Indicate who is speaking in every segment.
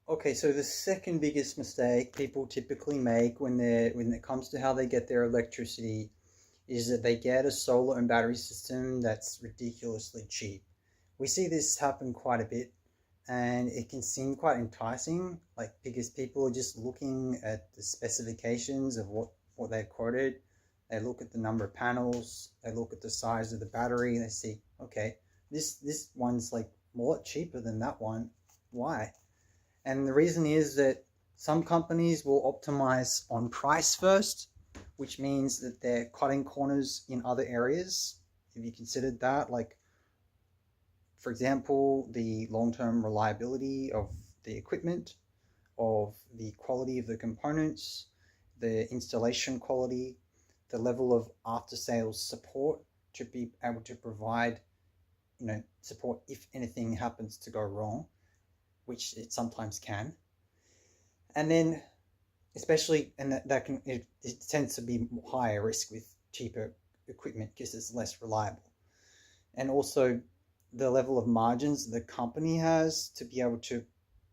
Speaker 1: Okay, so the second biggest mistake people typically make when it comes to how they get their electricity is that they get a solar and battery system that's ridiculously cheap. We see this happen quite a bit, and it can seem quite enticing, like because people are just looking at the specifications of what they're quoted. They look at the number of panels, they look at the size of the battery, they see, okay, this one's like a lot cheaper than that one. Why? And the reason is that some companies will optimize on price first, which means that they're cutting corners in other areas. Have you considered that? Like, for example, the long term reliability of the equipment, of the quality of the components, the installation quality, the level of after sales support to be able to provide, support if anything happens to go wrong, which it sometimes can. And then especially, and that can it tends to be higher risk with cheaper equipment because it's less reliable. And also the level of margins the company has to be able to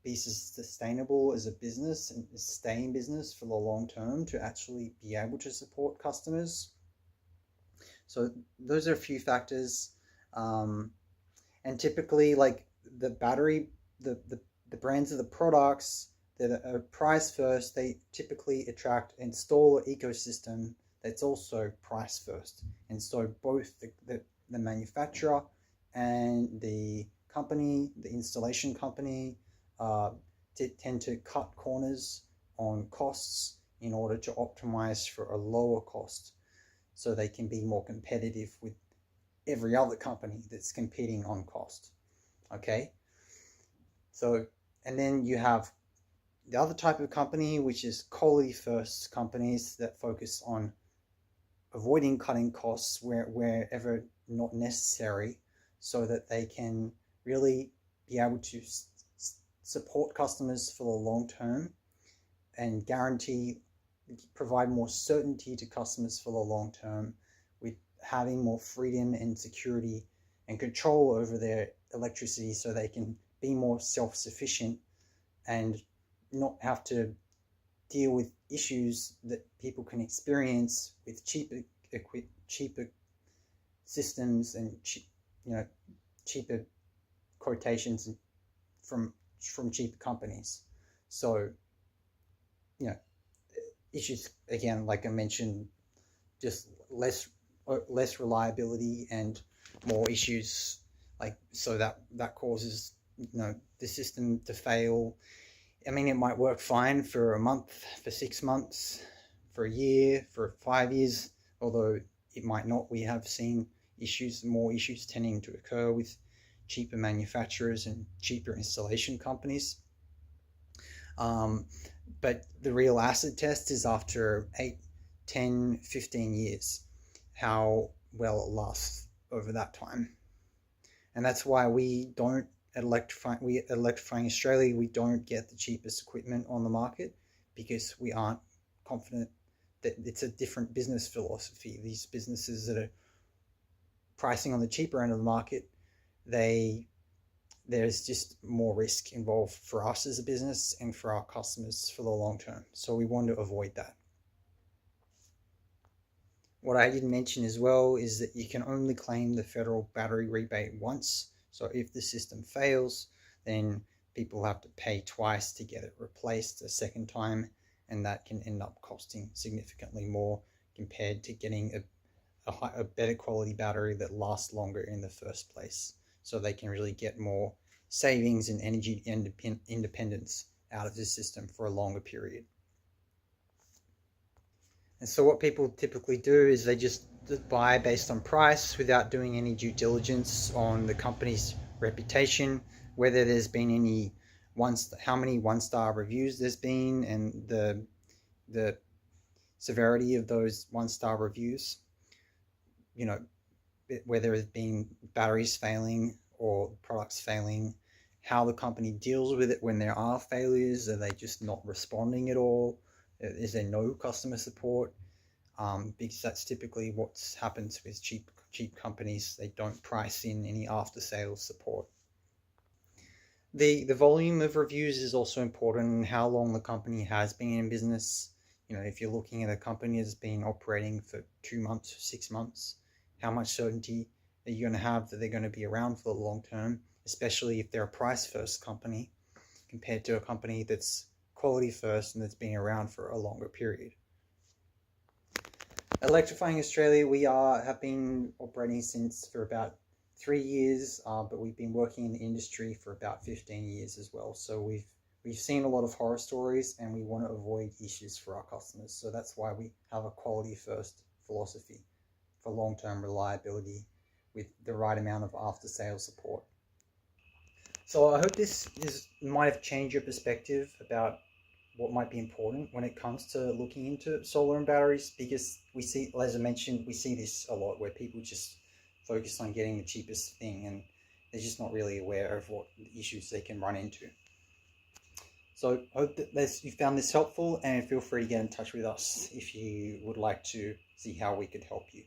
Speaker 1: be sustainable as a business and stay in business for the long term to actually be able to support customers. So those are a few factors. um, and typically, like the battery, the brands of the products that are price first, they typically attract installer ecosystem that's also price first. And so both the manufacturer and the company, the installation company, uh, tend to cut corners on costs in order to optimize for a lower cost so they can be more competitive with every other company that's competing on cost. Okay, so and then you have the other type of company, which is quality first companies that focus on avoiding cutting costs wherever not necessary, so that they can really be able to support customers for the long term and provide more certainty to customers for the long term with having more freedom and security and control over their electricity so they can be more self-sufficient and not have to deal with issues that people can experience with cheaper systems and you know cheaper quotations from cheaper companies. So you know issues again, like I mentioned, just less reliability and more issues, like so that causes the system to fail. I mean, it might work fine for a month, for 6 months, for a year, for 5 years, although it might not. We have seen more issues tending to occur with cheaper manufacturers and cheaper installation companies. um, but the real acid test is after 8, 10, 15 years, how well it lasts over that time. And that's why we don't electrifying Australia, we don't get the cheapest equipment on the market, because we aren't confident that it's a different business philosophy. These businesses that are pricing on the cheaper end of the market, they there's just more risk involved for us as a business and for our customers for the long term. So we want to avoid that. What I didn't mention as well is that you can only claim the federal battery rebate once. So if the system fails, then people have to pay twice to get it replaced a second time, and that can end up costing significantly more compared to getting a better quality battery that lasts longer in the first place. So they can really get more savings and energy independence out of this system for a longer period. And so what people typically do is they just buy based on price without doing any due diligence on the company's reputation, whether there's been any how many one-star reviews there's been, and the severity of those one-star reviews. You know, whether it's been batteries failing or products failing, how the company deals with it when there are failures. Are they just not responding at all? Is there no customer support? Because that's typically what happens with cheap companies. They don't price in any after sales support. The volume of reviews is also important, and how long the company has been in business. If you're looking at a company that's been operating for 2 months, 6 months, how much certainty are you going to have that they're going to be around for the long term, especially if they're a price first company compared to a company that's quality first and that's been around for a longer period. Electrifying Australia, we have been operating since for about 3 years, but we've been working in the industry for about 15 years as well. So we've seen a lot of horror stories, and we want to avoid issues for our customers. So that's why we have a quality first philosophy for long-term reliability with the right amount of after-sales support. So I hope this might have changed your perspective about what might be important when it comes to looking into solar and batteries, because we see, as I mentioned, we see this a lot where people just focus on getting the cheapest thing, and they're just not really aware of what issues they can run into. So I hope that you found this helpful, and feel free to get in touch with us if you would like to see how we could help you.